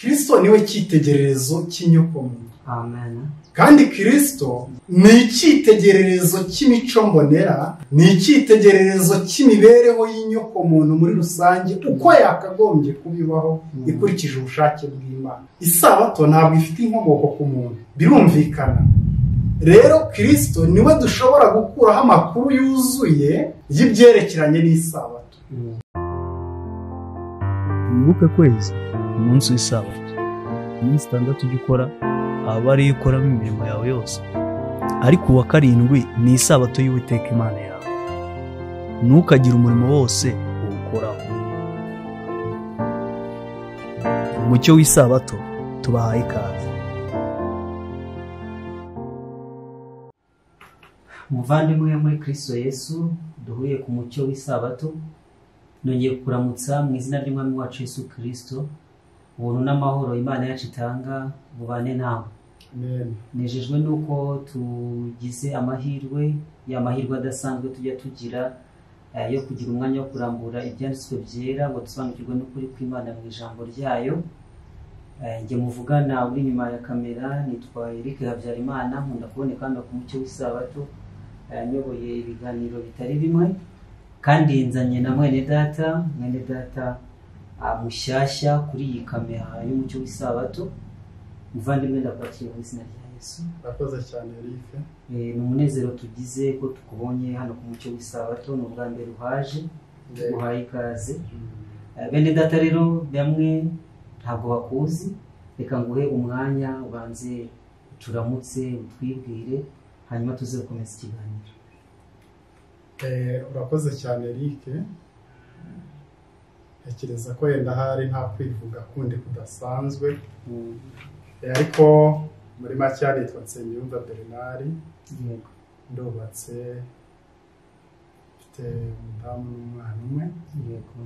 Kristo niwe cyitegererezo cy'inyokomuntu. Amen. Kandi Kristo ni icyitegererezo cy'imico mbonera, ni icyitegererezo cy'imibereho y'inyokomuntu muri rusange uko yakagombye kubibaho ikurikije ubushake bw'Imana. Isabato ntabwo ifite inkomoko ku muntu, birumvikana. Rero Kristo niwe dushobora gukuraho amakuru yuzuye y'ibyerekeranye n'isabato. Wibuke kwezi umunsi w'isabato, iminsi 6 ujya ukora aba ari ukoramo imirimo yawe yose, ariko uwa karindwi ni isabato y'Uwiteka Imana yawe. Ntukagire umurimo wose uwukoraho. Umucyo w'isabato tubahaye ikaze. Muvandimwe muri Kristo Yesu, duhuye ku mucyo w'isabato, nongeye kuramutsa mu izina ry'Umwami wacu Yesu Kristo. Ubuntu n'amahoro Imana yacu itanga bubane nawe. Amen. Nejejwe nuko tugize amahirwe, ya mahirwe adasanzwe tujya tugira yo kugira umwanya wo kurambura ibyanditswe byera ngo dusobanukirwe n'ukuri kw'Imana mu ijambo ryayo. Nge muvugana uri nyuma ya kamera nitwa Eric Habyarimana, nkunda kuboneka hano ku mucyo w'isabato, nyoboye ibiganiro bitari bimwe, kandi nzanye na mwene data mushyashya kuri iyi kamera y'umucyo w'isabato. Muvandimwe ndakwakira mu izina rya Yesu. Urakoze cyane Eric. Ni umunezero tugize ko tukubonye hano ku mucyo w'isabato, ni ubwa mbere uhaje, uhaye ikaze. Bene data rero bamwe ntabwo bakuzi, reka nguhe umwanya ubanze turamutse utwibwire, hanyuma tuze gukomeza ikiganiro. Urakoze cyane Eric. Ntekereza ko yenda hari nta kwivuga kundi kudasanzwe, ariko muri make nitwa Nsengiyumva Bernard. Yego. Ndubatse, mfite umudamu n'umwana umwe. Yego.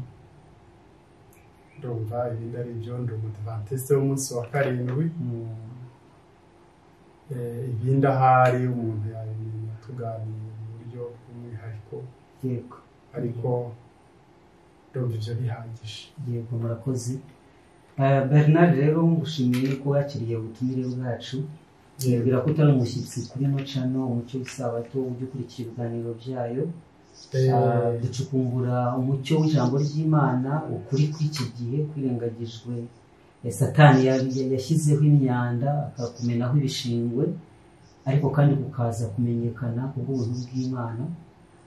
Ndumva ibindi ari byo, ndi umudivantiste w'umunsi wa karindwi. Ibindi ahari umuntu yabimenya tuganira mu buryo bw'umwihariko. Yego. Ariko ndumva ibyo bihagije. Yego, murakoze. Bernard rero ngushimiye ko yakiriye ubutumire bwacu. Yibwira ko utari umushyitsi kuri no channel umucyo w'isabato, ujye ukurikira ibiganiro byayo. Ducukumbura umucyo w'ijambo ry'Imana, ukuri kw'iki gihe kwirengagijwe. Satani yashyizeho imyanda akakumenaho ibishingwe, ariko kandi kukaza kumenyekana kubw'ubuntu bw'Imana.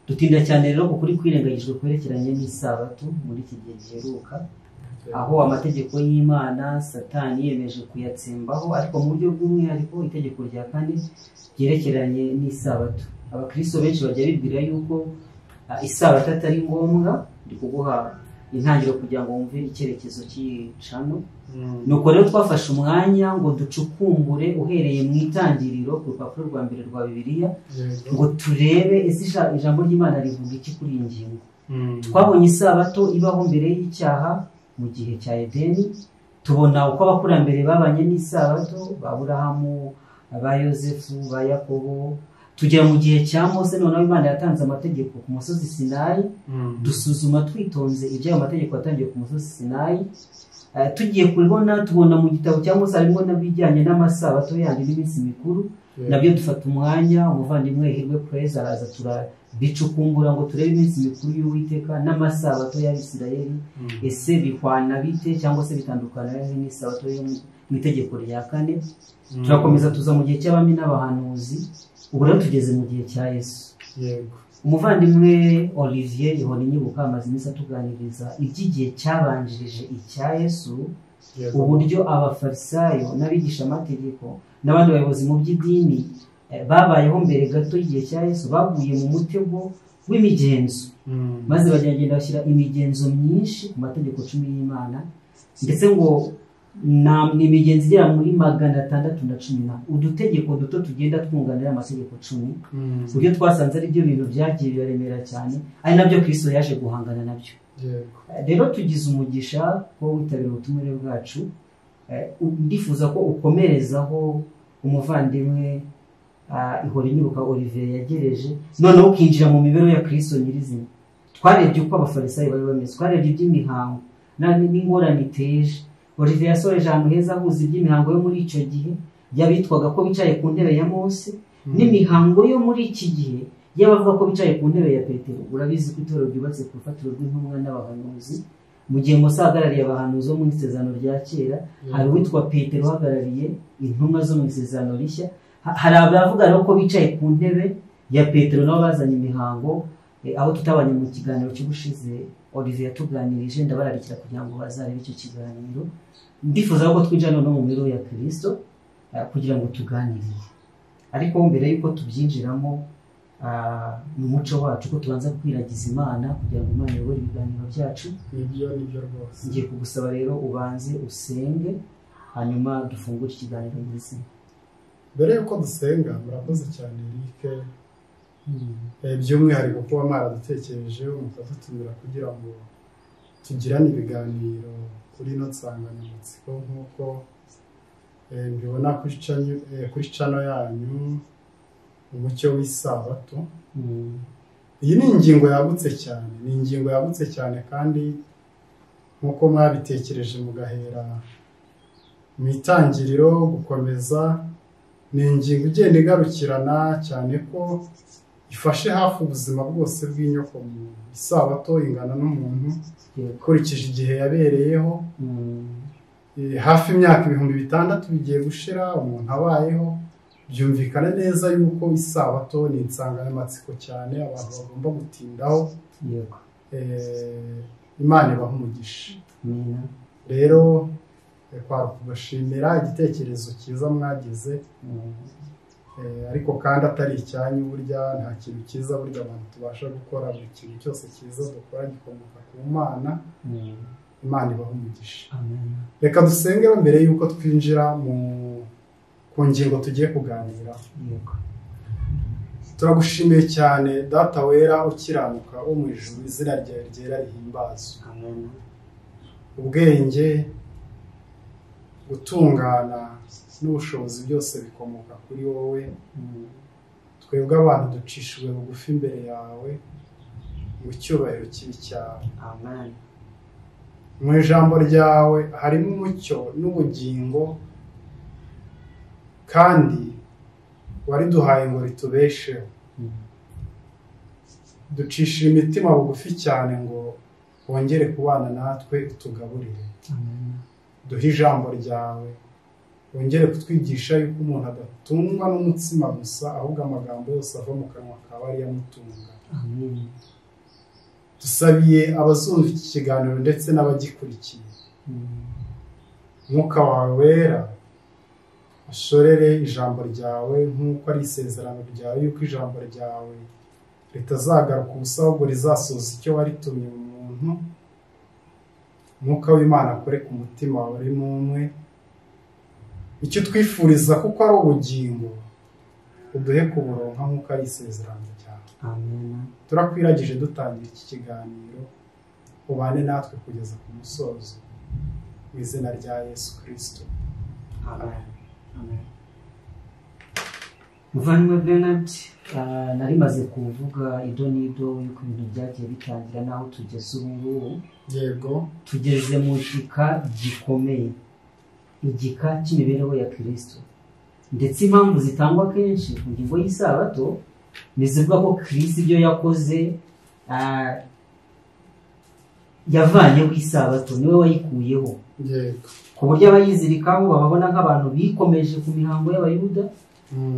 Dutinda cyane rero kuri kwirengagijwe kwerekeranye n'isabato muri iki gihe giheruka, aho amategeko y'Imana Satani yemeje kuyatsembaho, ariko mu buryo bw'umwihariko itegeko rya kane ryerekeranye n'isabato. Abakristo benshi bajya bibwira yuko isabato atari ngombwa. Ndi kuguha intangiriro kugira ngo wumve icyerekezo cy'icano. Nuko rero twafashe umwanya ngo ducukumbure uhereye mu itangiriro ku rupapuro rwa mbere rwa Bibiliya, ngo turebe ijambo ry'Imana rivuga iki kuri iyi ngingo. Twabonye isabato ibaho mbere y'icyaha mu gihe cya Edeni, tubona uko abakurambere babanye n'isabato, ba Aburahamu, ba Yosefu, ba Yakobo. Tugera mu gihe cya Mose, noneho Imana yatanze amategeko ku musozi Sinayi. Dusuzuma twitonze ibyo ayo mategeko yatangiye ku musozi Sinayi. Tugiye kubona tubona mu gitabo cya Mose harimo n'abijyanye n'amasabato yandi n'iminsi mikuru. Nabyo dufata umwanya, umuvandimwe Hirwe Praise araza turabicukumbura ngo turebe iminsi mikuru y'Uwiteka n'amasabato y'Abisirayeli. Ese bihwana bite cyangwa se bitandukana n'isabato yo mu itegeko rya kane? Turakomeza tuza mu gihe cy'abami n'abahanuzi. Ubu rero tugeze mu gihe cya Yesu. Yego. Umuvandimwe Olivier Ihonenyibuka amaze iminsi atuganiriza iby'igihe cyabanjirije icya Yesu, uburyo abafarisayo n'abigisha amategeko n'abandi bayobozi mu by'idini babayeho mbere gato y'igihe cya Yesu, baguye mu mutego w'imigenzo, maze bagenda bashyira imigenzo myinshi ku mategeko 10 y'Imana, ndetse ngo ni imigenzo igera muri 610, udutegeko duto tugenda twunganira amategeko 10. Buryo twasanze ari byo bintu byagiye biremera cyane, ari nabyo Kristo yaje guhangana nabyo. Rero tugize umugisha ko witabira ubutumire bwacu. Ndifuza ko ukomerezaho umuvandimwe Ihonenyibuka Olivier yagereje, noneho ukinjira mu mibereho ya Kristo nyirizina. Twarebye uko abafarisayo bari bameze, twarebye iby'imihango n'ingorane iteje, Olivier yasoreje ahantu heza ahuza iby'imihango yo muri icyo gihe y'abitwaga ko bicaye ku ntebe ya Mose n'imihango yo muri iki gihe y'abavuga ko bicaye ku ntebe ya Petero. Urabizi ko itorero ryubatse ku rufatiro rw'intumwa n'abahanuzi. Mu gihe Mose ahagarariye abahanuzi bo mu isezerano rya kera, hari uwitwa Petero uhagarariye intumwa zo mu isezerano rishya. Hari abavuga rero ko bicaye ku ntebe ya Petero nabo bazanye imihango. Aho tutabanye mu kiganiro cy'ubushize Olivier yatuganirije, ndabararikira kugira ngo bazarebe icyo kiganiro. Ndifuza ko twinjira no mu miro ya Kristo kugira ngo tuganirire, ariko mbere yuko tubyinjiramo mu muco wacu ko tubanza kwiragiza Imana kugira ngo Imana iyobore ibiganiro byacu. Nibyo rwose. Ngiye kugusaba rero ubanze usenge, hanyuma dufungure ikiganiro n'izina. Mbere yuko dusenga, murakoze cyane Eric, by'umwihariko kuba mwaradutekerejeho mukadutumira kugira ngo tugirane ibiganiro kuri ino nsanganyamatsiko nk'uko mbibona kuri channel yanyu umucyo w'isabato. Iyi ni ingingo yagutse cyane kandi nk'uko mwabitekereje mugahera mu itangiriro gukomeza, ni ingingo igenda igarukirana cyane ko ifashe hafi ubuzima bwose bw'inyokomuntu. Isabato ingana n'umuntu ukurikije igihe yabereyeho, hafi imyaka 600 bigiye gushira umuntu abayeho. Byumvikana neza yuko isabato ni insanganyamatsiko cyane abantu bagomba gutindaho. Imana ibaha umugisha. Rero kwa kubashimira igitekerezo cyiza mwagize, ariko kandi atari icyanyu. Burya nta kintu cyiza burya abantu tubasha gukora, buri kintu cyose cyiza dukora gikomoka ku Mana. Imana ibaha umugisha. Reka dusenge mbere yuko twinjira ku ngingo tugiye kuganira. Turagushimiye cyane Data wera ukiranuka wo mu ijuru, izina ryawe ryera rihimbazwe. Ubwenge, gutungana n'ubushobozi byose bikomoka kuri wowe. Twebwe abantu ducishijwe bugufi imbere yawe, mu cyubahiro kibi cyawe. Mu ijambo ryawe harimo umucyo n'ubugingo, kandi wariduhaye ngo ritubesheho. Ducishije imitima bugufi cyane ngo wongere kubana natwe, utugaburire. Duhe ijambo ryawe, wongere kutwigisha yuko umuntu adatungwa n'umutsima gusa, ahubwo amagambo yose ava mu kanwa kawe ari amutunga. Dusabiye abazumva iki kiganiro ndetse n'abagikurikiye, Mwuka wawe wera ashorere ijambo ryawe nk'uko ari isezerano ryawe yuko ijambo ryawe ritazagaruka ubusa, ahubwo rizasoza icyo waritumye mu muntu. Mwuka w'Imana akore ku mutima wawe ari umwe, icyo twifuriza kuko ari ubugingo uduhe kuburonka nk'uko ari isezerano ryawe. Turakwiragije dutangira iki kiganiro, ubane natwe kugeza ku musozo, mu izina rya Yesu Kristo. Amen. Muvandimwe Bernard, nari maze kuvuga idonido yuko ibintu byagiye bitangira naho tugeze ubu ngubu. Yego, tugeze mu gika gikomeye, igika cy'imibereho ya Kristo, ndetse impamvu zitangwa kenshi ku ngingo y'isabato nizivuga ko Kristo ibyo yakoze yavanyeho isabato, niwe wayikuyeho. Ku buryo abayizirikaho bababona nk'abantu bikomeje ku mihango y'Abayuda,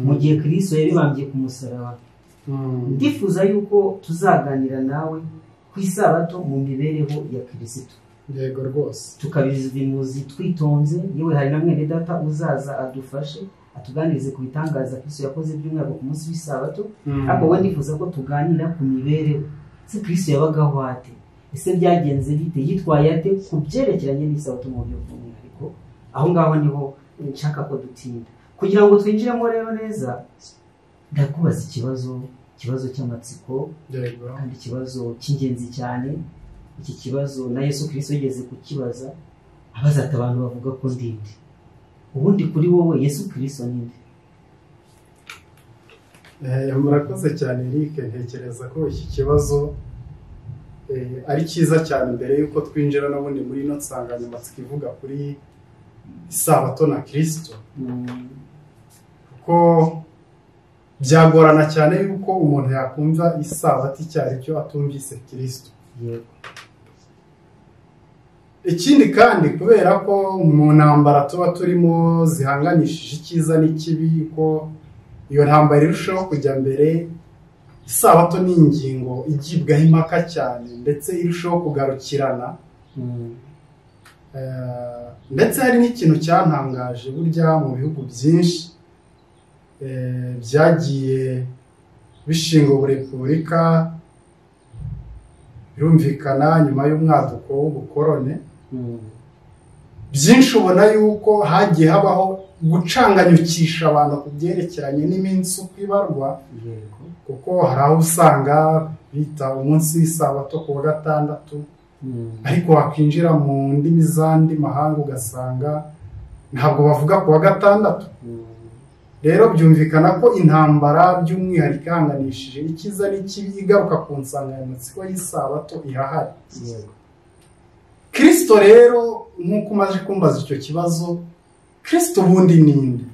mu gihe Kristo yabibambye ku musaraba. Ndifuza yuko tuzaganira nawe ku isabato mu mibereho ya Kristo. Yego rwose. Tukabimuzi twitonze, yewe hari na mwene data uzaza adufashe atuganirize ku bitangaza Kristo yakoze by'umwihariko ku munsi w'isabato. Ariko we ndifuza ko tuganira ku mibereho. Se Kristo yabagaho ate? Ese byagenze bite? Yitwaye ate ku byerekeranye n'isabato mu buryo bw'umwihariko? Aho ngaho niho nshaka ko dutinda. Kugira ngo twinjiremo rero neza, ndakubaza ikibazo cy'amatsiko, kandi ikibazo cy'ingenzi cyane. Iki kibazo na Yesu Kristo yigeze kukibaza, abaza ati abantu bavuga ko ndinde. Ubundi kuri wowe Yesu Kristo ninde? Murakoze cyane Eric, ntekereza ko iki kibazo ari cyiza cyane mbere yuko twinjira n'ubundi muri ino nsanganyamatsiko ivuga kuri isabato na Kristo, kuko byagorana cyane yuko umuntu yakumva isabato icyari cyo atumvise Kristo. Ikindi kandi kubera ko mu ntambara tuba turimo zihanganishije icyiza n'ikibi, ko iyo ntambara irushaho kujya mbere, isabato ni ingingo igibwaho impaka cyane ndetse irushaho kugarukirana. Ndetse hari n'ikintu cyantangaje, burya mu bihugu byinshi byagiye bishinga uburepubulika, birumvikana nyuma y'umwaduko w'ubukorone, byinshi ubona yuko hagiye habaho gucanganyukisha abantu ku byerekeranye n'iminsi uko ibarwa, kuko hari aho usanga bita umunsi w'isabato ku wa gatandatu, ariko wakwinjira mu ndimi z'andi mahanga ugasanga ntabwo bavuga ku wa gatandatu. Rero byumvikana ko intambara by'umwihariko ihanganishije icyiza n'ikibi igaruka ku nsanganyamatsiko y'isabato irahari. Kristo rero nk'uko umaze kumbaza icyo kibazo, Kristo ubundi ninde?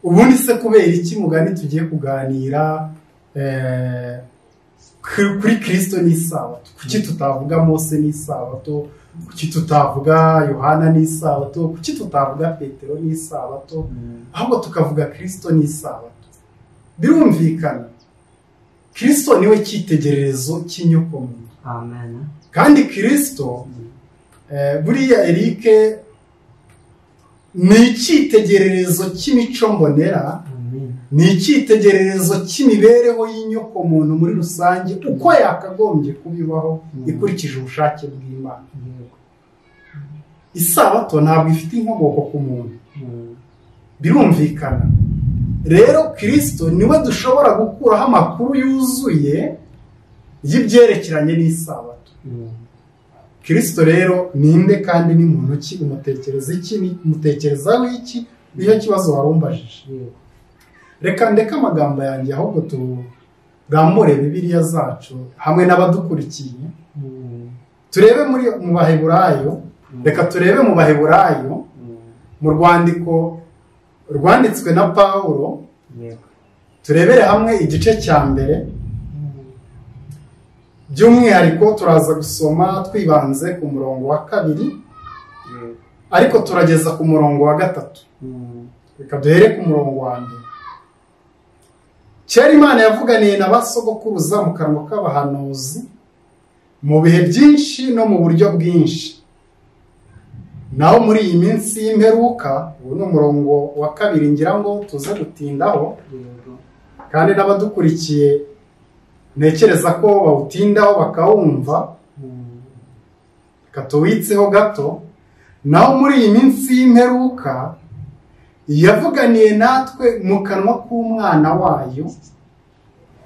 Ubundi se kubera iki mugani tugiye kuganira kuri Kristo n'isabato? Kuki tutavuga Mose n'isabato? Kuki tutavuga Yohana n'isabato? Kuki tutavuga Petero n'isabato? Ahubwo tukavuga Kristo n'isabato. Birumvikana Kristo niwe cyitegererezo cy'inyokomuntu. Amen. Kandi Kristo buriya Eric ni icyitegererezo cy'imico mbonera, ni icyitegererezo cy'imibereho y'inyokomuntu muri rusange, uko yakagombye kubibaho ikurikije ubushake bw'Imana. Isabato ntabwo ifite inkomoko ku muntu, birumvikana. Rero Kristo niwe dushobora gukuraho amakuru yuzuye y'ibyerekeranye n'isabato. Kristo rero ninde kandi ni muntu ki? Umutekereza iki? Umutekerezaho iki? Niyo kibazo warumbajije. Reka ndeke amagambo yanjye ahubwo turambure Bibiliya zacu hamwe n'abadukurikiye, turebe mu Baheburayo. Reka turebe mu Baheburayo, mu rwandiko rwanditswe na Pawulo, turebere hamwe igice cya mbere. By'umwihariko turaza gusoma twibanze ku murongo wa 2, ariko turageza ku murongo wa 3. Reka duhere ku murongo wa 1. Kera Imana yavuganiye na basogokuruza mu kanwa k'abahanuzi mu bihe byinshi no mu buryo bwinshi. Naho muri iyi minsi y'imperuka, ubu ni umurongo wa 2 ngira ngo tuze gutindaho, kandi n'abadukurikiye ntekereza ko bawutindaho bakawumva, katuwitseho gato. Naho muri iyi minsi y'imperuka yavuganiye natwe mu kanwa k'umwana wayo,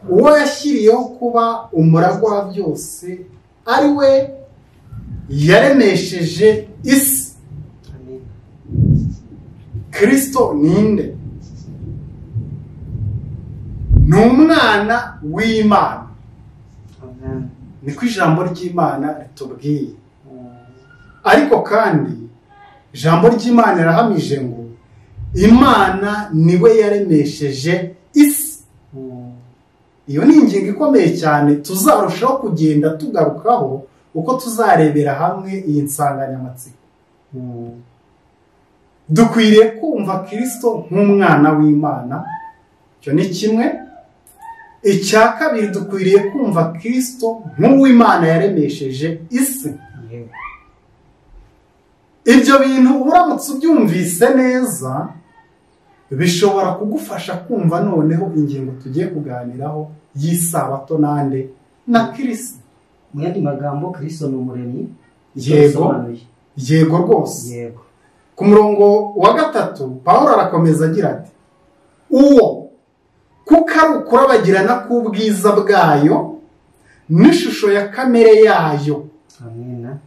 uwo yashyiriyeho kuba umuragwa wa byose, ari we yaremesheje isi. Kristo ninde? Ni umwana w'Imana. Niko ijambo ry'Imana ritubwiye. Ariko kandi ijambo ry'Imana rirahamije ngo Imana niwe yaremesheje isi. Iyo ni ingingo ikomeye cyane tuzarushaho kugenda tugarukaho uko tuzarebera hamwe iyi nsanganyamatsiko. Dukwiriye kumva Kristo nk'umwana w'Imana, icyo ni kimwe. Icya kabiri, dukwiriye kumva Kristo nk'uw'Imana yaremesheje isi. Ibyo bintu uramutse ubyumvise neza bishobora kugufasha kumva noneho ingingo tugiye kuganiraho y'isabato nande na Kristo. Mu yandi magambo, Kristo ni umuremyi. Yego rwose. Yego. Ku murongo wa 3 Pawulo arakomeza agira ati, uwo kuko ari ukurabagirana k'ubwiza bwayo n'ishusho ya kamere yayo. Amina.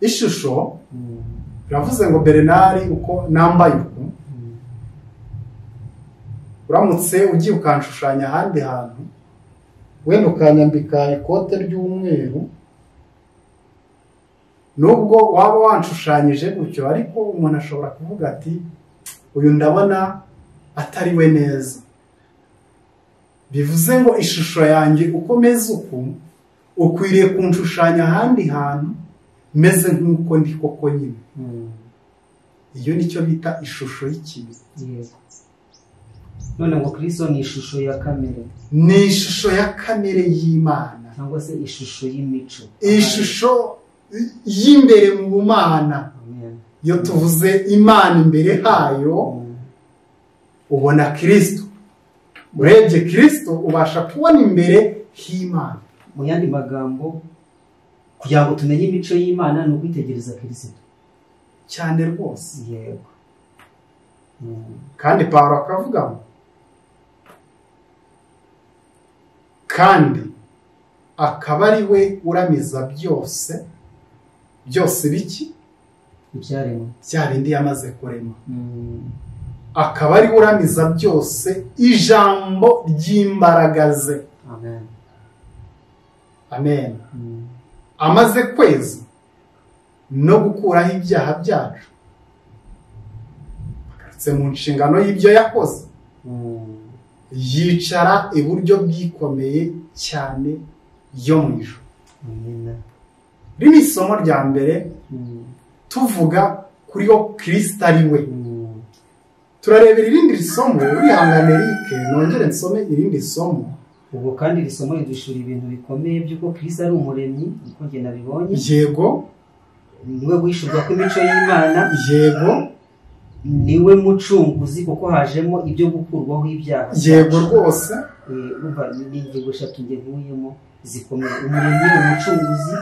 Ishusho biravuze ngo Bernard uko nambaye uku, uramutse ugiye ukanshushanya ahandi hantu, wenda ukanyambika ikote ry'umweru, nubwo waba wanshushanyije gutyo ariko umuntu ashobora kuvuga ati uyu ndabona atari we neza. Bivuze ngo ishusho yanjye uko meze uku ukwiriye kunshushanya ahandi hantu meze nk'uko ndi koko nyine. Iyo nicyo bita ishusho y'ikibi. None ngo Kristo ni ishusho ya kamere, ni ishusho ya kamere y'Imana cyangwa se ishusho y'imico, ishusho y'imbere mu bumana. Iyo tuvuze Imana imbere hayo ubona Kristo. Urebye Kristo ubasha kubona imbere h'Imana. Mu yandi magambo kugira ngo tumenye imico y'Imana ni ukwitegereza Kristo cyane rwose. Yego. Kandi Pawulo akavuga ngo kandi akaba ari we uramiza byose biki ibyaremwe, bya bindi yamaze kurema. Akaba ari we uramiza byose ijambo ry'imbaraga ze. Amen. Amen. Amaze kweza no gukuraho ibyaha byacu, agarutse mu nshingano y'ibyo yakoze, yicara iburyo bwikomeye cyane yo mu ijuru. Iri ni isomo rya mbere tuvuga kuri yo Kristo ari we. Turarebera irindi somo, wihangane Eric nongere nsome irindi somo. Ubwo kandi iri somo ridushura ibintu bikomeye by'uko Kristo ari umuremyi, uko njye nabibonye. Yego. Niwe wishurwa kw'imico y'Imana. Yego. Niwe mucunguzi kuko hajemo ibyo gukurwaho ibyaha. Yego rwose. Umva ni ingingo eshatu ngiye nkuyemo zikomeye: umuremyi, umucunguzi,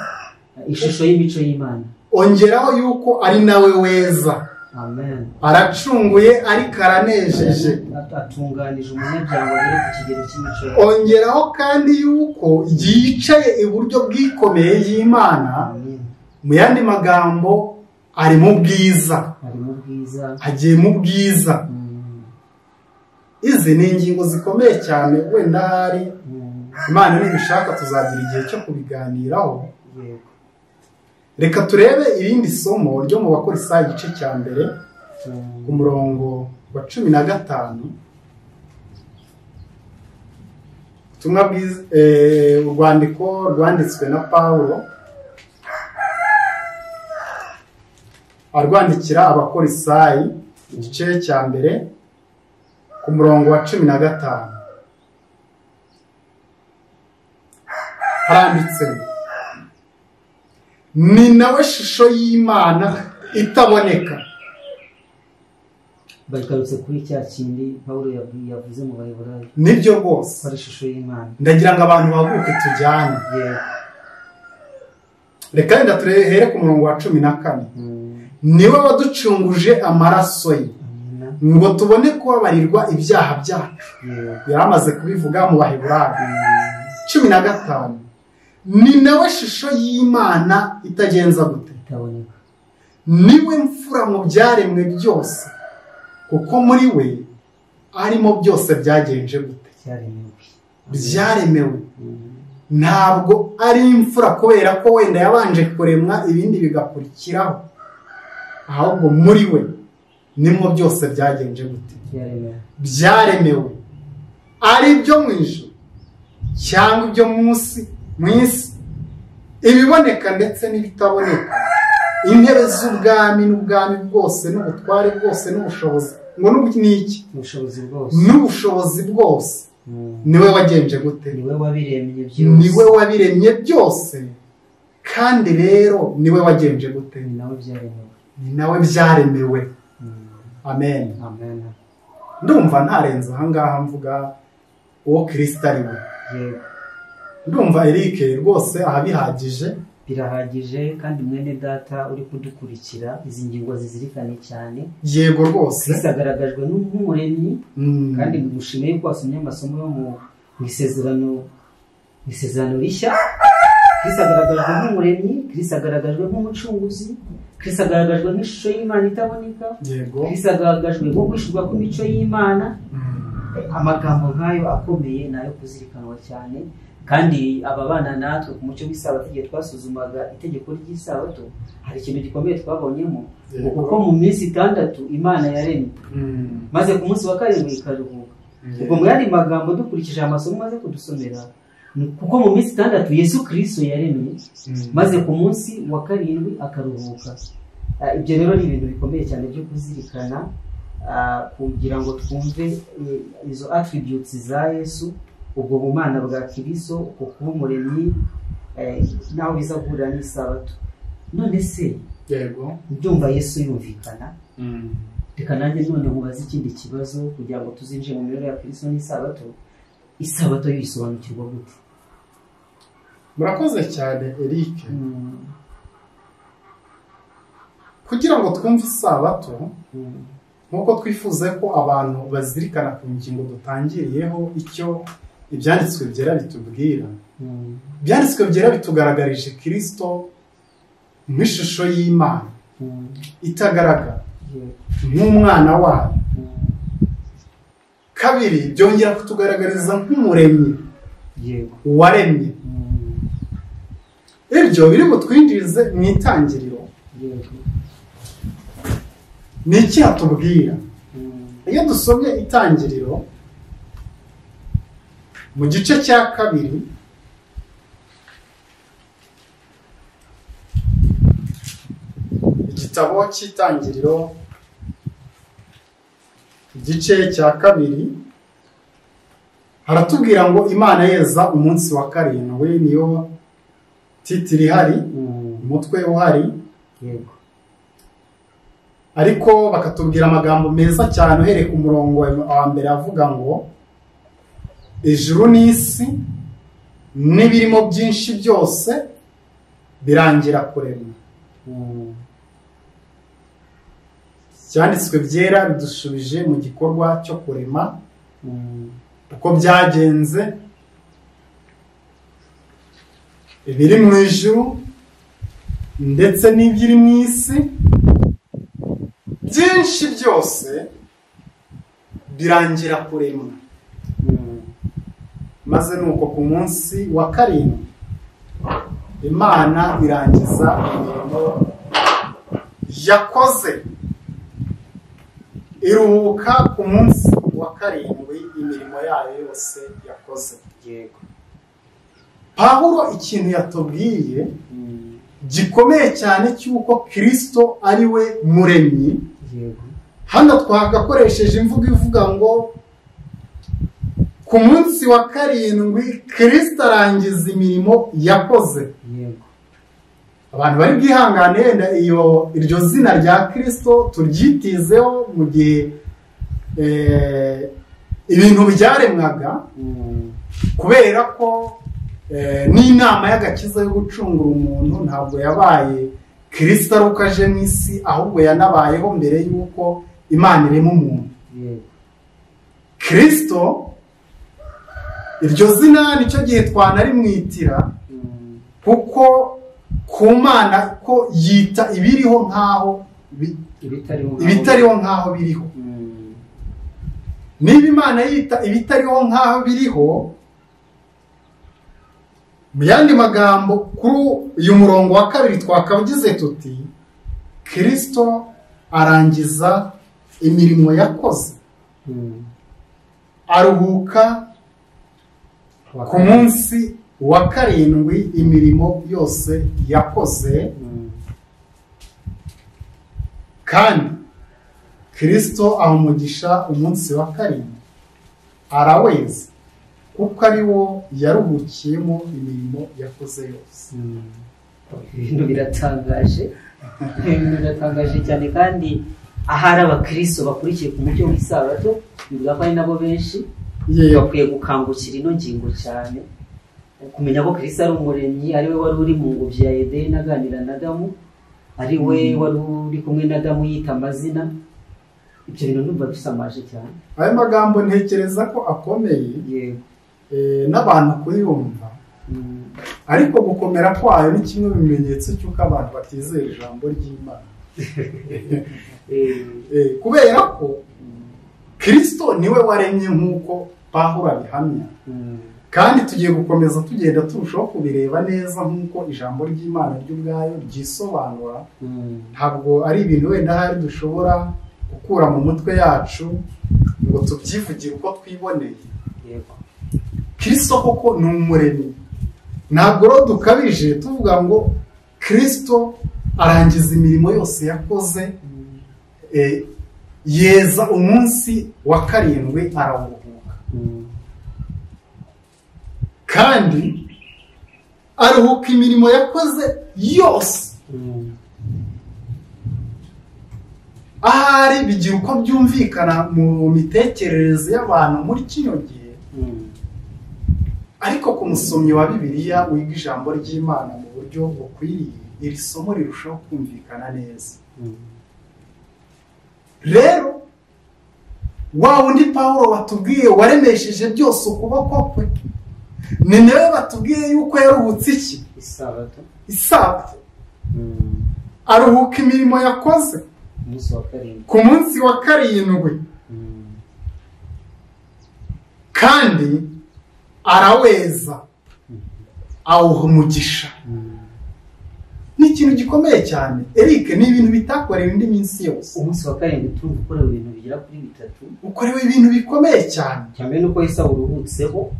ishusho y'imico y'Imana. Ongeraho yuko ari nawe weza. Amen. Aracunguye ariko aranejeje, atunganije umunyabyaha agere ku kigero cy'imico. Ongeraho kandi yuko yicaye iburyo bwikomeye y'Imana. Mu yandi magambo ari mu bwiza, agiye mu bwiza. Izi ni ingingo zikomeye cyane, wenda hari Imana nibishaka tuzagira igihe cyo kubiganiraho. Reka turebe irindi somo ryo mu Bakorisayi igice cya mbere ku murongo wa 15. Ubutumwa bwiza, urwandiko rwanditswe na Pawulo arwandikira Abakorisayi igice cya mbere ku murongo wa 15. Haranditse ni nawe shusho y'Imana itaboneka. Bagarutse kuri cya kindi Pawulo yavuze mu Baheburayo. Nibyo rwose, ari ishusho y'Imana. Ndagira ngo abantu baguke tujyane. Reka wenda turehere ku murongo wa 14. Niwe waducunguje amaraso ye ngo tubone kubabarirwa ibyaha byacu. Yaramaze kubivuga mu Baheburayo 15. Ni nawe shusho y'Imana itagenza gute, itaboneka. Niwe mfura mu byaremwe byose, kuko muri we arimo byose byagenje gute, byaremewe. Ntabwo ari imfura kubera ko wenda yabanje kuremwa ibindi bigakurikiraho, ahubwo muri we nimwo byose byagenje gute, byaremewe. Ari byo mu ijuru cyangwa ibyo munsi mu isi, ibiboneka ndetse n'ibitaboneka, intebe z'ubwami n'ubwami bwose n'ubutware bwose n'ubushobozi. Ngo n'iki? N'ubushobozi bwose. Niwe wagenje gute, niwe wabiremye byose. Kandi rero niwe wagenje gute, ni nawe byaremewe. Amen. Ndumva ntarenze ahangaha mvuga uwo Kristo ari we. Ndumva Eric rwose ahabihagije. Birahagije. Kandi mwene data uri kudukurikira, izi ngingo zizirikane cyane. Yego rwose. Kristo agaragajwe n'umuremyi, kandi mushimiye yuko wasomye amasomo yo mu isezerano rishya. Kristo agaragajwe nk'umuremyi, Kristo agaragajwe nk'umucunguzi, Kristo agaragajwe nk'ishusho y'Imana itaboneka. Kristo agaragajwe nko kwishurwa kw'imico y'Imana. Amagambo nk'ayo akomeye nayo kuzirikanwa cyane. kandi ababana natwe ku mucyo w'isabato igihe twasuzumaga itegeko ry'isabato hari ikintu gikomeye twabonyemo kuko mu minsi 6 Imana yaremye maze ku munsi wa karindwi ikaruhuka. Ubwo mu yandi magambo dukurikije amasomo maze kudusomera kuko mu minsi 6 Yesu Kristo yaremye maze ku munsi wa karindwi akaruhuka. Ibyo rero ni ibintu bikomeye cyane byo kuzirikana kugira ngo twumve izo attributes za Yesu, ubwo bumana bwa Kristo, uko kuba umuremyi naho biza guhurira n'isabato. None se yego ndumva Yesu yumvikana. Reka nanjye none mubaze ikindi kibazo kugira ngo tuzinjire mu mibereho ya Kristo n'isabato. Isabato yisobanukirwa gute? Murakoze cyane Eric. Kugira ngo twumve isabato nkuko twifuze ko abantu bazirikana ku ngingo dutangiriyeho icyo ibyanditswe byera bitubwira. Ibyanditswe byera bitugaragarije Kristo nk'ishusho y'Imana itagaragara nk'umwana wayo. Kabiri byongera kutugaragariza nk'umuremyi waremye. Ibyo biri butwinjirize mu itangiriro. Ni iki hatubwira? Iyo dusomye itangiriro mu gice cya 2 igitabo cy'itangiriro igice cya 2 haratubwira ngo Imana yeza umunsi wa karindwi, niyo titiri hari umutwe uhari. Yego. Ariko bakatubwira amagambo meza cyane uhereye ku murongo wa mbere avuga ngo ijuru n'isi n'ibirimo byinshi byose birangira kuremwa. Cyanditswe byera bidushubije mu gikorwa cyo kurema uko byagenze. Ibiri mu ijuru ndetse n'ibyiri mu isi byinshi byose birangira kuremwa. Maze nuko ku munsi wa karindwi Imana irangiza imirimo yakoze, iruhuka ku munsi wa karindwi imirimo yayo yose yakoze. Yego. Pawulo ikintu yatubwiye gikomeye cyane cy'uko Kristo ari we muremyi. Yego. Hano twagakoresheje imvugo ivuga ngo ku munsi wa karindwi Kristo arangiza imirimo yakoze. Yego. Abantu bari bwihangane wenda iryo zina rya Kristo turyitizeho mu gihe ibintu byaremwaga, kubera ko n'inama y'agakiza yo gucungura umuntu ntabwo yabaye Kristo ari uko aje mu isi, ahubwo yanabayeho mbere y'uko Imana irema umuntu. Kristo iryo zina nicyo gihe twanarimwitira kuko ku Mana ko yita ibiriho nkaho ibitariho nkaho biriho. Niba Imana yita ibitariho nkaho biriho, mu yandi magambo kuri uyu murongo wa 2 twakavugize tuti Kristo arangiza imirimo yakoze, aruhuka ku munsi wa karindwi imirimo yose yakoze. Kandi Kristo ahumugisha umunsi wa karindwi araweza kuko ari wo yaruhukiyemo imirimo yakoze yose. Ibintu biratangaje. Ibintu biratangaje cyane, kandi ahari abakristo bakurikiye ku mucyo w'isabato bivuga ko ari nabo benshi bakwiye gukangukira ino ngingo cyane, kumenya ko Kristo ari umuremyi, ari we wari uri mu ngobyi ya Edeni aganira na Adamu, ari we wari uri kumwe na Adamu yita amazina. Ibyo bintu ndumva bisamaje cyane. Ayo magambo ntekereza ko akomeye n'abantu kuyumva, ariko gukomera kwayo ni kimwe mu bimenyetso cy'uko abantu batizera ijambo ry'Imana. Kubera ko Kristo niwe waremye nk'uko Pawulo abihamya, kandi tugiye gukomeza tugenda turushaho kubireba neza nk'uko ijambo ry'Imana ry'ubwayo ryisobanura. Ntabwo ari ibintu wenda hari dushobora gukura mu mutwe yacu ngo tubyivugire uko twiboneye. Kristo koko ni umuremyi. Ntabwo rero dukabije tuvuga ngo Kristo arangiza imirimo yose yakoze, yeza umunsi wa karindwi arawuruhuka. Kandi aruhuka imirimo yakoze yose. Ahari bigira uko byumvikana mu mitekerereze y'abantu muri kino gihe, ariko ku musomyi wa Bibiliya wiga ijambo ry'Imana mu buryo bukwiriye, iri somo rirushaho kumvikana neza. Rero wa wundi Pawulo batubwiye waremesheje byose ukuboko kwe, ni nawe batubwiye yuko yaruhutse iki? Isabato. Aruhuka imirimo yakoze ku munsi wa karindwi, kandi araweza, awuha umugisha. Ni ikintu gikomeye cyane. Eric, ni ibintu bitakorewe indi minsi yose. Umunsi wa karindwi turumva ukorewe ibintu bigera kuri 3. Ukorewe ibintu bikomeye cyane. Cyambere nuko Yesu uruhutseho,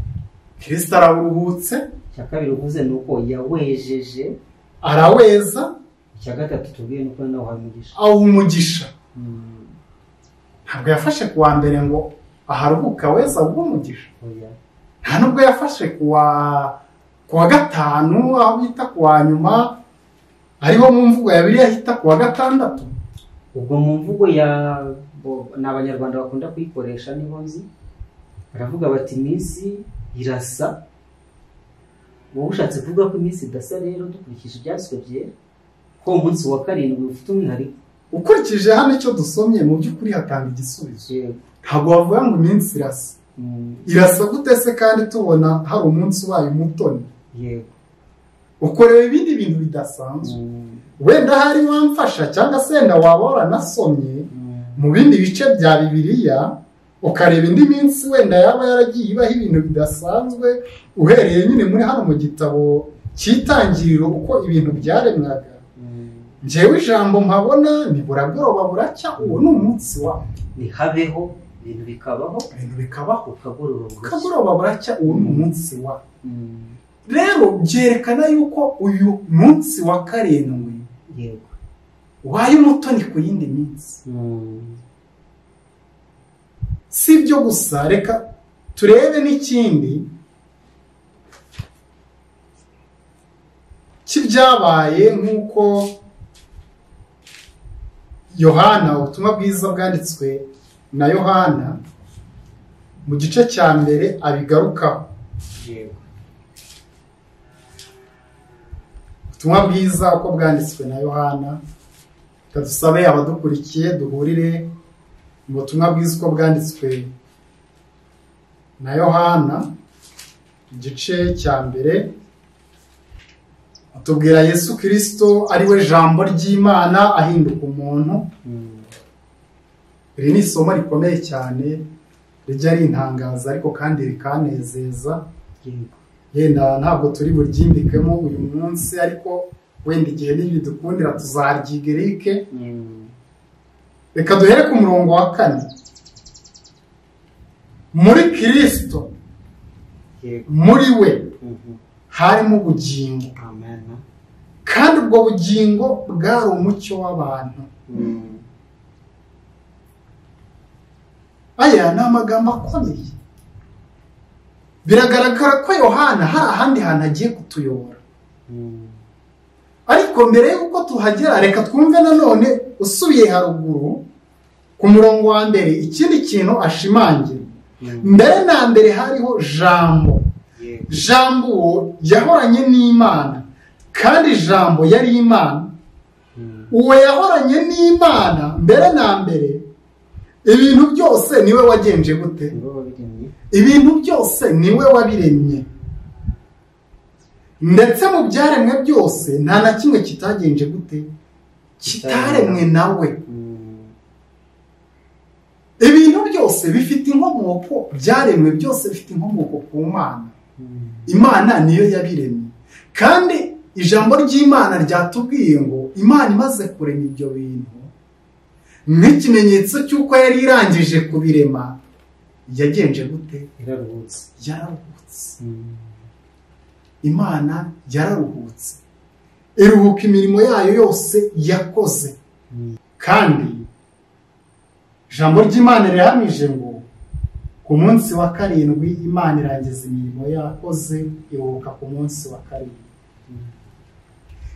Kristo arawuruhutse. Cyakabiri uvuze nuko yawejeje, araweza. Cyagatatu tubwiye nuko nawe umugisha. Awu umugisha. Ntabwo yafashe kuwa mbere ngo aharuhuka weza umugisha. Nta nubwo yafashe kuwa gatanu aho bita kuwa nyuma, ariho mu mvugo ya Bibiliya hita kuwa gatandatu. Ubwo mu mvugo n'abanyarwanda bakunda kuyikoresha niho nzi, baravuga bati iminsi irasa. Wowe ushatse kuvuga ko iminsi idasa rero dukurikije ibyaswe byera ko umunsi wa karindwi ufite umwihariko. Ukurikije hano icyo dusomye mu by'ukuri hatanga igisubizo. Ntabwo wavuga ngo iminsi irasa. Irasa gute se kandi tubona hari umunsi ubaye umutoni? Yego. Ukorewe ibindi bintu bidasanzwe. Wenda hari wamfasha cyangwa se wenda waba waranasomye mu bindi bice bya Bibiliya ukareba indi minsi wenda yaba yaragiye ibaho ibintu bidasanzwe, uhereye nyine muri hano mu gitabo cy'Itangiriro uko ibintu byaremwaga. Njyewe ijambo mpabona ni buragoroba buracya, uwo ni umunsi wa ni habeho ibintu bikabaho ukagoroba buracya, uwo ni umunsi wa. Rero byerekana yuko uyu munsi wa karindwi yego waye umutoni ku yindi minsi. Si ibyo gusa, reka turebe n'ikindi kibyabaye nk'uko Yohana, ubutumwa bwiza bwanditswe na Yohana mu gice cya mbere abigarukaho. Ubutumwa bwiza uko bwanditswe na Yohana, kadusabe abadukurikiye duhurire mu butumwa bwiza uko bwanditswe na Yohana igice cya mbere. Atubwira Yesu Kristo ari we jambo ry'Imana ahinduka umuntu. Iri ni isomo rikomeye cyane, rijya rintangaza ariko kandi rikanezeza. Yenda ntabwo turi buryimbikemo uyu munsi, ariko wenda igihe nibidukundira tuzaryiga Eric. Reka duhere ku murongo wa 4. Muri Kristo, muri we harimo ubugingo, kandi ubwo bugingo bwari umucyo w'abantu. Aya ni amagambo akomeye. Biragaragara ko Yohana hari ahandi hantu agiye kutuyobora, ariko mbere y'uko tuhagera reka twumve nanone usubiye haruguru ku murongo wa mbere ikindi kintu ashimangira. Mbere na mbere hariho jambo. Jambo uwo yahoranye n'Imana, kandi jambo yari Imana. Uwo yahoranye n'Imana mbere na mbere, ibintu byose niwe wagenje gute? Ibintu byose niwe wabiremye, ndetse mu byaremwe byose nta na kimwe kitagenje gute? Kitaremwe nawe. Ibintu byose bifite inkomoko, byaremwe byose bifite inkomoko ku Mana. Imana niyo yabiremye, kandi ijambo ry'Imana ryatubwiye ngo Imana imaze kurema ibyo bintu, nk'ikimenyetso cy'uko yari irangije kubirema, yagenje gute? Yararuhutse. Imana yararuhutse, iruhuka imirimo yayo yose yakoze. Kandi ijambo ry'Imana rihamije ngo ku munsi wa karindwi Imana irangiza imirimo yakoze, iruhuka ku munsi wa karindwi.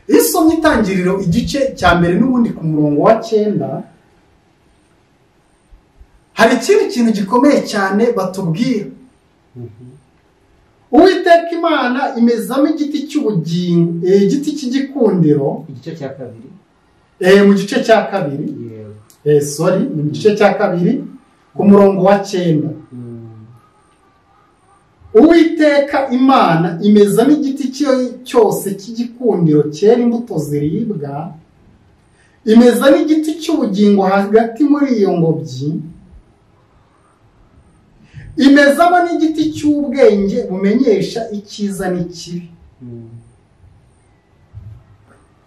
Iyo usomye Itangiriro igice cya mbere n'ubundi ku murongo wa 9, hari ikindi kintu gikomeye cyane batubwira. Uwiteka Imana imezamo igiti cy'ubugingo, igiti cy'igikundiro, igice cya kabiri. Mu gice cya kabiri. Mu gice cya kabiri ku murongo wa 9. Uwiteka Imana imezamo igiti cyose cy'igikundiro cyera imbuto ziribwa, imezamo igiti cy'ubugingo hagati muri iyo ngobyi, imezamo n'igiti cy'ubwenge bumenyesha icyiza n'ikibi.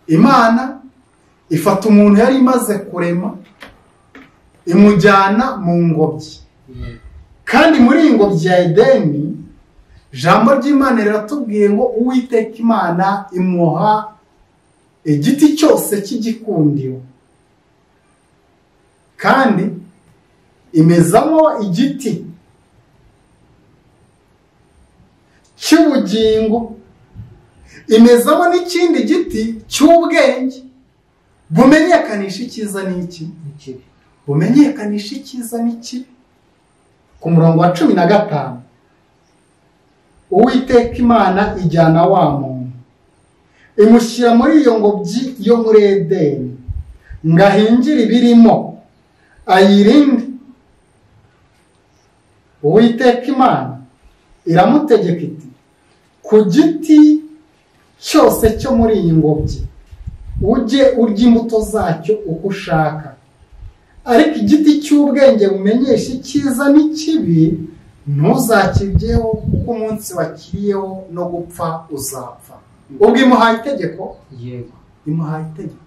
Imana ifata umuntu yari imaze kurema, imujyana mu ngobyi, kandi muri iyi ngobyi ya Edeni, ijambo ry'Imana riratubwiye ngo Uwiteka Imana imuha igiti cyose cy'igikundiro, kandi imezamo igiti cy'ubugingo, imezamo n'ikindi giti cy'ubwenge bumenyekanisha icyiza n'iki, bumenyekanisha icyiza n'ikibi. Ku murongo wa 15, Uwiteka Imana ijyana wa muntu, imushyira muri iyo ngobyi yo muri Edeni, ngo ahingire ibirimo, ayirinde. Uwiteka Imana iramutegeka iti, ku giti cyose cyo muri iyi ngobyi ujye urya imbuto zacyo uko ushaka, ariko igiti cy'ubwenge bumenyesha icyiza n'ikibi ntuzakiryeho, kuko umunsi wakiriyeho no gupfa uzapfa. Ubwo imuhaye itegeko? Yego, imuhaye itegeko.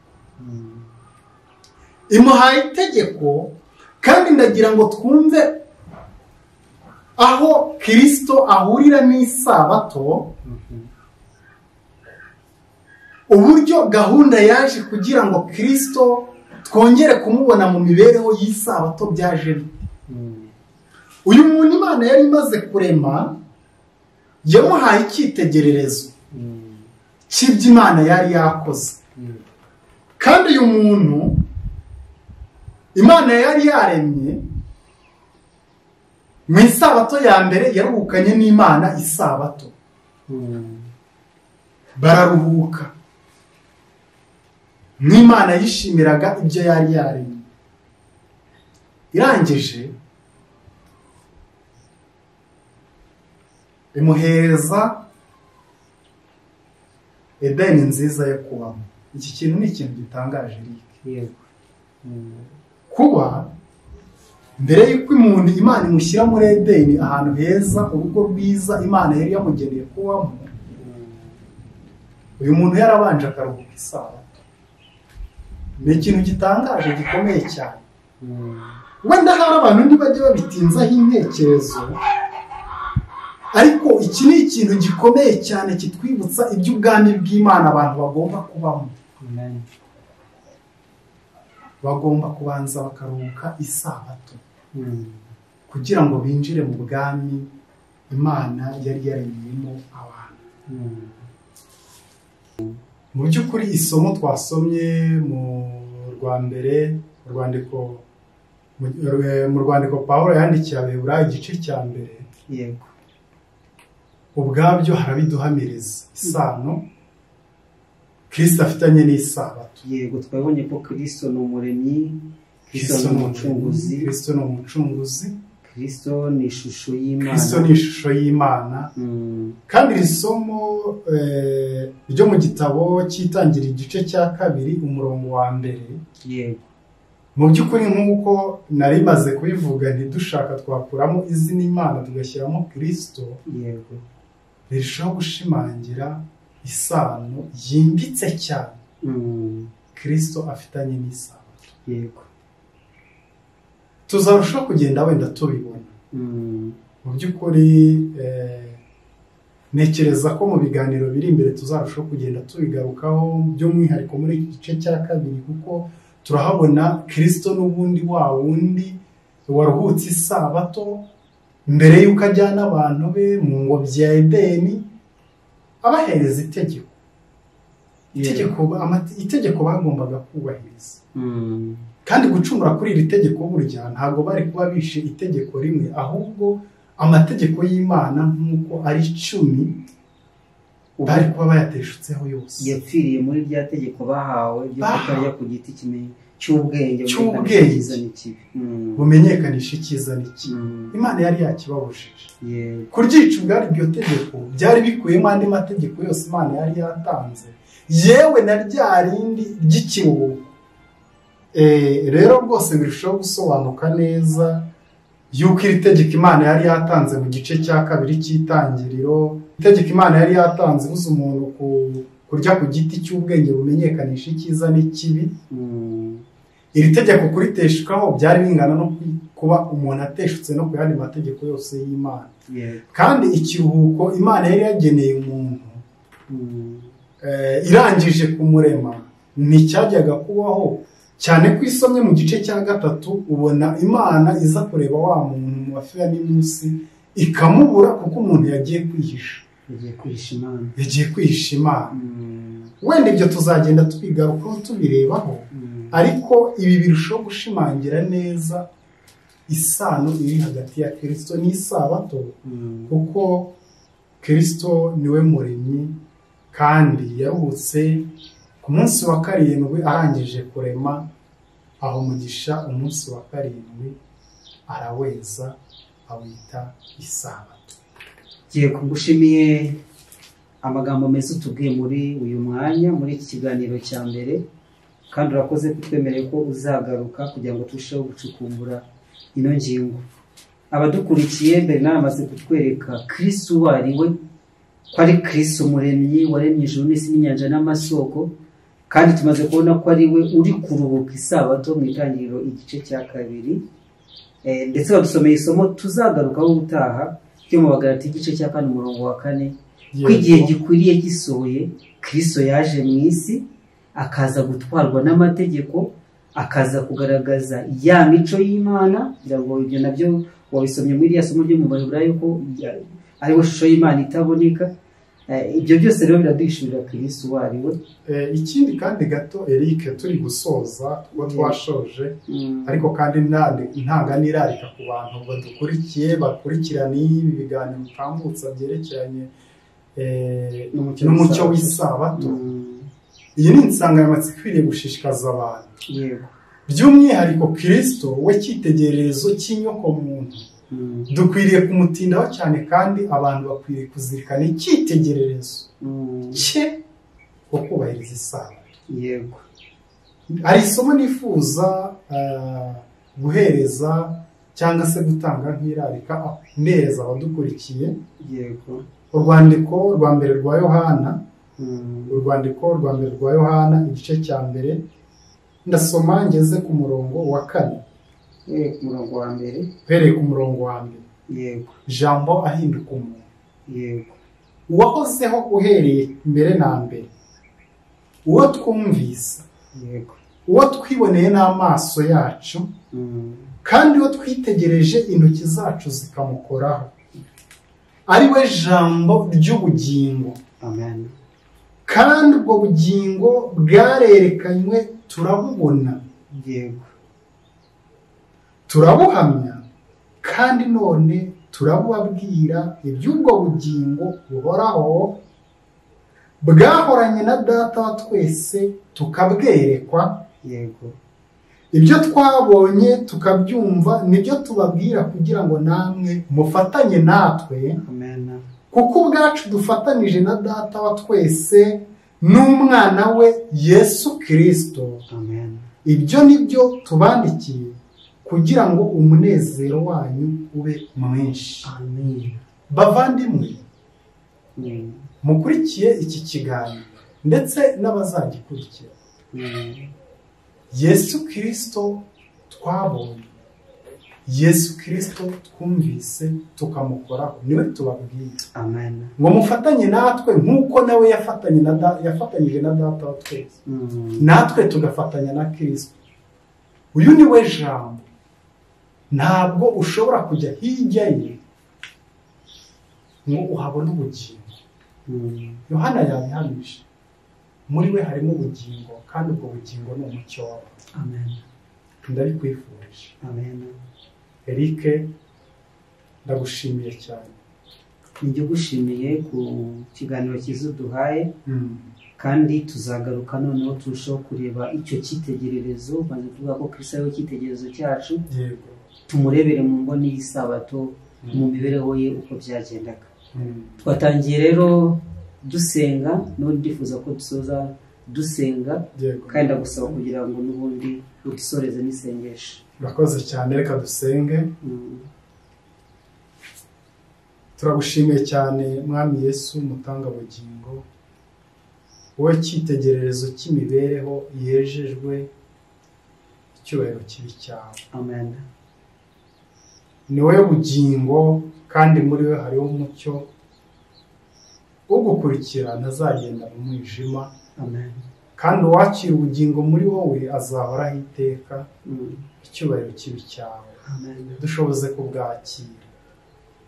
Imuhaye itegeko, kandi ndagira ngo twumve aho Kristo ahurira n'isabato, uburyo gahunda yaje kugira ngo Kristo twongere kumubona mu mibereho y'isabato byaje bite. Uyu muntu Imana yari imaze kurema, yamuhaye icyitegererezo cy'ibyo Imana yari yakoze, kandi uyu muntu Imana yari yaremye mu isabato ya mbere, yaruhukanye n'Imana isabato, bararuhuka n'Imana yishimiraga ibyo yari yaremye. Irangije imuhereza Edeni nziza yo kubamo. Iki kintu ni ikintu gitangaje. Kuba mbere y'uko umuntu Imana imushyira muri Edeni, ahantu heza, urugo rwiza Imana yari yamugeneye kubamo, uyu muntu yarabanje akaruhuka isabato. Ni ikintu gitangaje gikomeye cyane. Wenda hari abantu ntibajya babitinzaho intekerezo, ariko iki ni ikintu gikomeye cyane kitwibutsa iby'ubwami bw'Imana abantu bagomba kubamo. Bagomba kubanza bakaruhuka isabato kugira ngo binjire mu bwami Imana yari yaremeyemo abantu. Mu by'ukuri isomo twasomye mu rwandiko Pawulo yandikiye Abaheburayo igice cya mbere, yego, ubwabyo harabiduhamiriza isano Kristo afitanye n'isabato. Yego, twabonye ko Kristo ni umuremyi, Kristo ni umucunguzi, Kristo ni umucunguzi, Kristo ni ishusho y'Imana, Kristo ni ishusho y'Imana. Kandi iri somo ryo mu gitabo cy'Itangiriro igice cya 2 umurongo wa 1, yego, mu by'ukuri nk'uko nari maze kubivuga, ntidushaka twakuramo izina Imana tugashyiramo Kristo. Yego, rirushaho gushimangira isano yimbitse cyane Kristo afitanye n'isabato. Yego. Tuzarushaho kugenda wenda tubibona. Mu by'ukuri ntekereza ko mu biganiro biri imbere tuzarushaho kugenda tubigarukaho by'umwihariko muri iki gice cya kabiri, kuko turahabona Kristo n'ubundi wa wundi waruhutse isabato mbere y'uko ajyana abantu be mu ngobyi ya Edeni abahereza itegeko. Itegeko bagombaga kubahiriza. Kandi gucumura kuri iri tegeko burya ntabwo bari kuba bishe itegeko rimwe, ahubwo amategeko y'Imana nk'uko ari 10 bari kuba bayateshutseho yose. Yapfiriye muri rya tegeko bahawe ryo kutarya ku giti cy'ubwenge bumenyekanisha icyiza n'ikibi. Imana yari yakibabujije. Kuryica ubwari iryo tegeko byari bikuyemo andi mategeko yose Imana yari yatanze, yewe na rya rindi ry'ikiruhuko. Rero rwose birushaho gusobanuka neza yuko iri tegeko Imana yari yatanze mu gice cya kabiri cy'itangiriro, itegeko Imana yari yatanze buza umuntu kurya ku giti cy'ubwenge bumenyekanisha icyiza n'ikibi. Iri tegeko kuriteshukaho byari bingana no kuba umuntu ateshutse no ku yandi mategeko yose y'Imana. Kandi ikiruhuko Imana yari yageneye umuntu irangije kumurema nticyajyaga kubaho, cyane ko isomye mu gice cya 3 ubona Imana iza kureba wa muntu mu bafira n'iminsi ikamubura kuko umuntu yagiye kwihisha Imana. Wenda ibyo tuzagenda twigarukaho tubirebaho, ariko ibi birushaho gushimangira neza isano iri hagati ya Kristo n'isabato, kuko Kristo niwe muremyi kandi yaruhutse ku munsi wa 7 arangije kurema, aho mugisha umunsi wa 7 araweza awita isabato. Giye kugushimiye amagambo meza utubwiye muri uyu mwanya muri iki kiganiro cya mbere, kandi urakoze kutwemereye ko uzagaruka kugira ngo turusheho gucukumbura ino ngingo. Abadukurikiye mbere namaze kutwereka Kristo wari we, ko ari Kristo muremyi waremye ijuru n'isi n'inyanja n'amasoko, kandi tumaze kubona ko ari we uri kuruhuka isabato mu itangiriro igice cya 2. Ndetse badusomeye isomo tuzagarukaho ubutaha ryo mu Bagalati igice cya 4 umurongo wa 4, ko igihe gikwiriye gisohoye Kristo yaje mu isi akaza gutwarwa n'amategeko, akaza kugaragaza ya mico y'Imana. Kugira ngo ibyo nabyo wabisomye muri ya somo ryo mu Baheburayo ko ari we shusho y'Imana itaboneka. Ibyo byose rero biraduhishurira Kristo wari we. Ikindi kandi gato Eric, turi gusoza kuba twashoje, ariko kandi ntanganirarika ku bantu badukurikiye bakurikirana ibi biganiro bitambutsa byerekeranye n'umucyo w'isabato. Iyi ni insanganyamatsiko ikwiriye gushishikaza abantu. By'umwihariko Kristo we cyitegererezo cy'inyoko muntu, dukwiriye kumutindaho cyane, kandi abantu bakwiriye kuzirikana icyitegererezo cye wo kubahiriza isabato. Yego. Hari isomo nifuza guhereza cyangwa se gutanga nk'irarika mbereza abadukurikiye. Yego. Urwandiko rwa mbere rwa Yohana, igice cya 1, ndasoma ngeze ku murongo wa 4. Ku murongo wa 1. Pereye ku murongo wa 1. Yego. Jambo ahinduka umuntu. Yego. Uwahozeho uhereye mbere na mbere, uwo twumvise, yego, uwo twiboneye n'amaso yacu, kandi uwo twitegereje intoki zacu zikamukoraho, ari we jambo ry'ubugingo. Amen. Kandi ubwo bugingo bwarerekanywe, turabubona, yego, turabuhamya, kandi none turabubabwira iby'ubwo bugingo buhoraho bwahoranye na Data wa twese, tukabwerekwa. Yego. Ibyo twabonye tukabyumva nibyo tubabwira, kugira ngo namwe mufatanye natwe. Amen. Kuko ubwacu dufatanije na Data wa twese n'umwana we Yesu Kristo. Amen. Ibyo nibyo tubandikiye, kugira ngo umunezero wanyu ube mwinshi. Amen. Bavandimwe, mukurikiye iki kiganiro ndetse n'abazagikurikira. Yesu Kristo twabonye, Yesu Kristo twumvise tukamukoraho, niwe tubabwira. Amen. Ngo mufatanye natwe nk'uko nawe yafatanyije na Data wa twese, natwe tugafatanya na Kristo. Uyu niwe jambo. Ntabwo ushobora kujya hirya ye ngo uhabone ubugingo. Yohana yabihamije, muri we harimo ubugingo kandi ubwo bugingo ni umucyo wawe. Amen. Ndabikwifurije. Amen. Eric, ndagushimiye cyane. Njye gushimiye ku kiganiro cyiza duhaye, kandi tuzagaruka noneho turushaho kureba icyo cyitegererezo, maze tuvuga ko Kristo ari cyitegererezo cyacu. Yego. Tumurebere mu mboni y'isabato, mu mibereho ye uko byagendaga. Twatangiye rero dusenga, n'ubundi ndifuza ko dusoza dusenga, kandi ndagusaba kugira ngo n'ubundi ugisoreze n'isengesho. Urakoze cyane, reka dusenge. Turagushimiye cyane Mwami Yesu mutanga bugingo, wowe cyitegererezo cy'imibereho yejejwe, icyubahiro kibi cyawe. Amen. Ni wowe bugingo, kandi muri we hariho umucyo, ugukurikira ntazagenda mu mwijima. Amen. Kandi uwakira ubugingo muri wowe azahoraho iteka, icyubahiro kibi cyawe. Amen. Dushoboze kubwakira.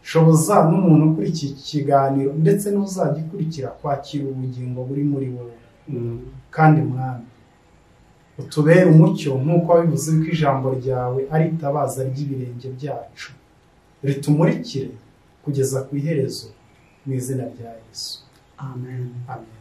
Shoboza n'umuntu kuri iki kiganiro ndetse n'uzagikurikira kwakira ubugingo buri muri wowe. Kandi Mwami, utubere umucyo nk'uko wabivuze ko ijambo ryawe ari itabaza ry'ibirenge byacu, ritumurikire kugeza ku iherezo, mu izina rya Yesu. Amen. Amen.